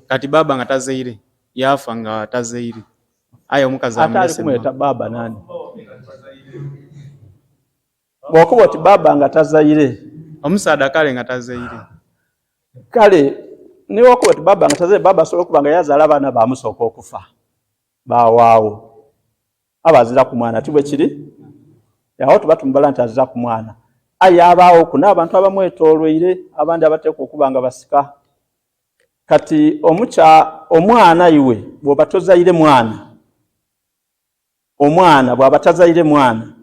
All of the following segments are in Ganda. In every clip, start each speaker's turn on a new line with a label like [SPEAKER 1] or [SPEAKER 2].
[SPEAKER 1] kati baba nga tazaire yafa nga tazaire aya omukazi
[SPEAKER 2] atali kumweta baba nani bwokuba oti baba nga tazaire
[SPEAKER 1] omusaada kale nga tazaire
[SPEAKER 2] kale niwo okuba oti baba nga tazaire baba asobola okuba nga yazaala abaana bamusooka okufa bawaawo abazira ku mwana tibwe kiri yawo tuba tumubala nti azira ku mwana aye abaawo ku n'abantu abamwetoolwire abandi abateekwa okuba nga basika kati omwana iwe bw'oba tozaire omwana bw'aba tazaire mwana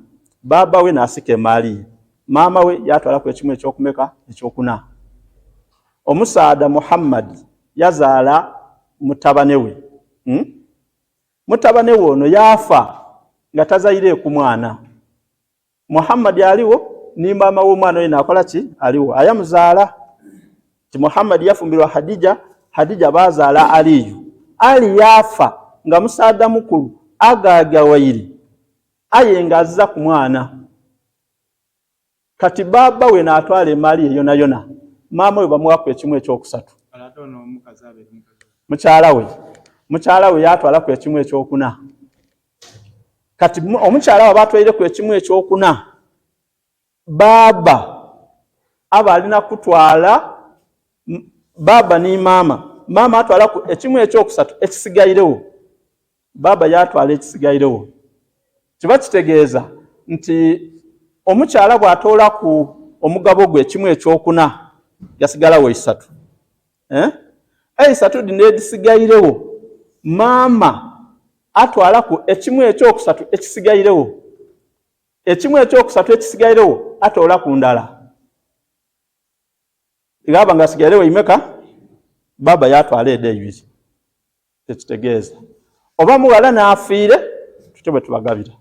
[SPEAKER 2] baba we n'asika emaali maama we yatwalaku ekimu ekyokumeka ekyokuna omusaada Muhammad yazaala mutabane we mutabane we ono yafa nga tazaire ku mwana Muhammad aliwo ni maama w'omwana we nakola ki aliwo ayamuzaala ti Muhammad yafumbirwa Hadija bazaala Aliyu Ali yafa nga musaada mukulu agagawaire aye nga azza ku mwana kati baba we n'atwala emaali eyo yona maama we bamuwaku ekimu ekyokusatu mukyala we yatwala ku ekimu ekyokuna kati omukyala we batwaire ku ekimu ekyokuna baba aba alina kutwala baba ni maama atwala ku ekimu ekyokusatu ekisigairewo baba yatwala ekisigairewo kiba kitegeeza nti omukyala bw'atoola ku omugabo gwe ekimu ekyokuna yasigalawo esatu esatu dino edisigairewo maama atwala ku ekimu ekyokusatu ekisigairewo ekimu ekyokusatu ekisigairewo atoola ku ndala igaba nga sigairewo imeka baba yatwala ede ibiri tekitegeeza oba muwala n'afiire tutyo bwe tubagabira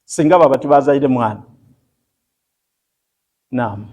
[SPEAKER 2] singa baba tibazaire mwana naam